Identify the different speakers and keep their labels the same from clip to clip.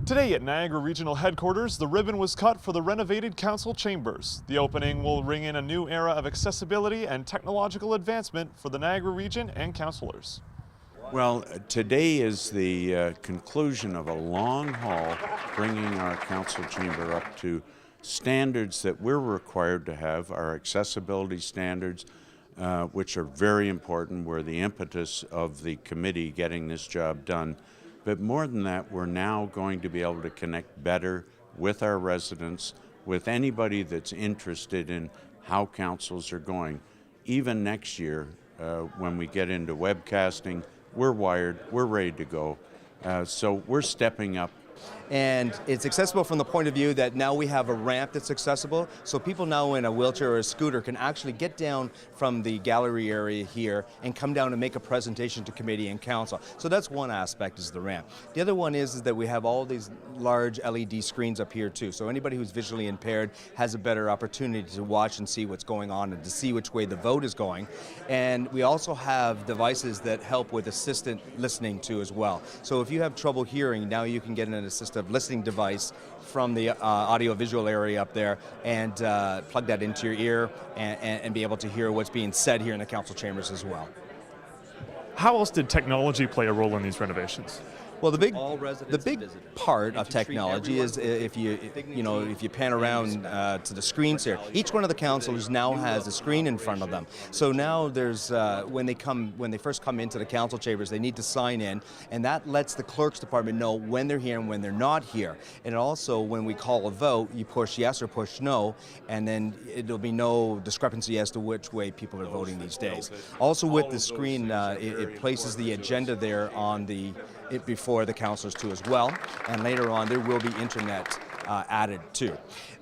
Speaker 1: Today at Niagara Regional Headquarters, the ribbon was cut for the renovated council chambers. The opening will ring in a new era of accessibility and technological advancement for the Niagara region and councillors.
Speaker 2: Well, today is the conclusion of a long haul bringing our council chamber up to standards that we're required to have, our accessibility standards, which are very important, were the impetus of the committee getting this job done. But more than that, we're now going to be able to connect better with our residents, with anybody that's interested in how councils are going. Even next year, when we get into webcasting, we're wired, we're ready to go. So we're stepping up.
Speaker 3: And it's accessible from the point of view that now we have a ramp that's accessible, so people now in a wheelchair or a scooter can actually get down from the gallery area here and come down and make a presentation to committee and council. So that's one aspect, is the ramp. The other one is that we have all these large LED screens up here too, so anybody who's visually impaired has a better opportunity to watch and see what's going on and to see which way the vote is going. And we also have devices that help with assistant listening too as well. So if you have trouble hearing, now you can get an assistive listening device from the audio-visual area up there and plug that into your ear and be able to hear what's being said here in the council chambers as well.
Speaker 1: How else did technology play a role in these renovations?
Speaker 3: Well, the big part of technology is if you pan around to the screens here, each one of the councillors now has a screen in front of them. So now there's when they first come into the council chambers, they need to sign in, and that lets the clerk's department know when they're here and when they're not here. And also, when we call a vote, you push yes or push no, and then there'll be no discrepancy as to which way people are voting these days. Also, with the screen, it places the agenda there on before the councillors too as well, and later on there will be internet added too.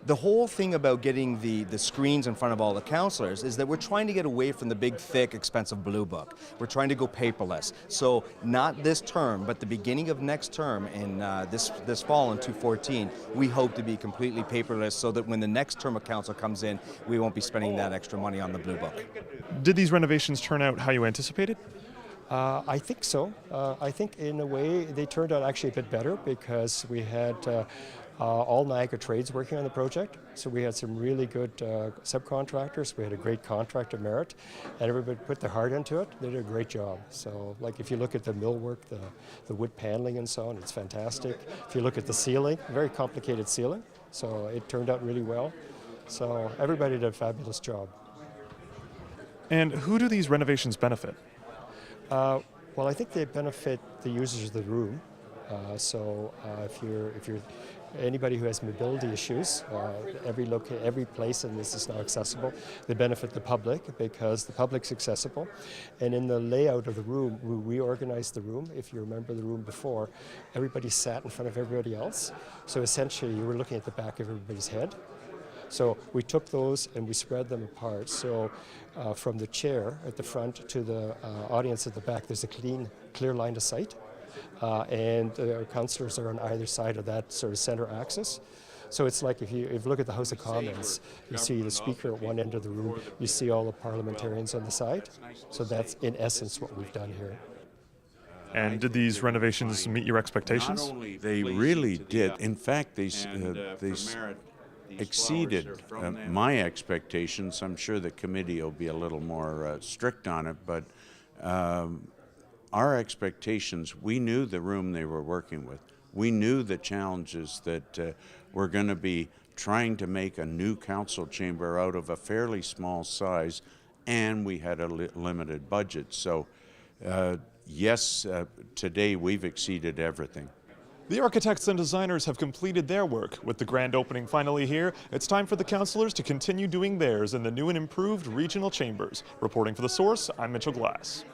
Speaker 3: The whole thing about getting the screens in front of all the councillors is that we're trying to get away from the big, thick, expensive blue book. We're trying to go paperless. So not this term, but the beginning of next term in this fall in 2014, we hope to be completely paperless so that when the next term of council comes in, we won't be spending that extra money on the blue book.
Speaker 1: Did these renovations turn out how you anticipated?
Speaker 4: I think so. I think in a way they turned out actually a bit better because we had all Niagara trades working on the project. So we had some really good subcontractors. We had a great contractor merit, and everybody put their heart into it. They did a great job. So like if you look at the millwork, the wood paneling and so on, it's fantastic. If you look at the ceiling, very complicated ceiling. So it turned out really well. So everybody did a fabulous job.
Speaker 1: And who do these renovations benefit?
Speaker 4: Well, I think they benefit the users of the room. If you're anybody who has mobility issues, every place in this is now accessible. They benefit the public because the public's accessible. And in the layout of the room, we reorganized the room. If you remember the room before, everybody sat in front of everybody else. So essentially, you were looking at the back of everybody's head. So we took those and we spread them apart. So from the chair at the front to the audience at the back, there's a clear line of sight. And our councillors are on either side of that sort of center axis. So it's like if you look at the House of Commons, you see the speaker at one end of the room, you see all the parliamentarians on the side. So that's in essence what we've done here.
Speaker 1: And did these renovations meet your expectations?
Speaker 2: They really did. In fact, they exceeded my expectations. I'm sure the committee will be a little more strict on it, but our expectations, we knew the room they were working with. We knew the challenges that were going to be trying to make a new council chamber out of a fairly small size, and we had a limited budget. So yes, today we've exceeded everything.
Speaker 1: The architects and designers have completed their work. With the grand opening finally here, it's time for the councillors to continue doing theirs in the new and improved regional chambers. Reporting for The Source, I'm Mitchell Glass.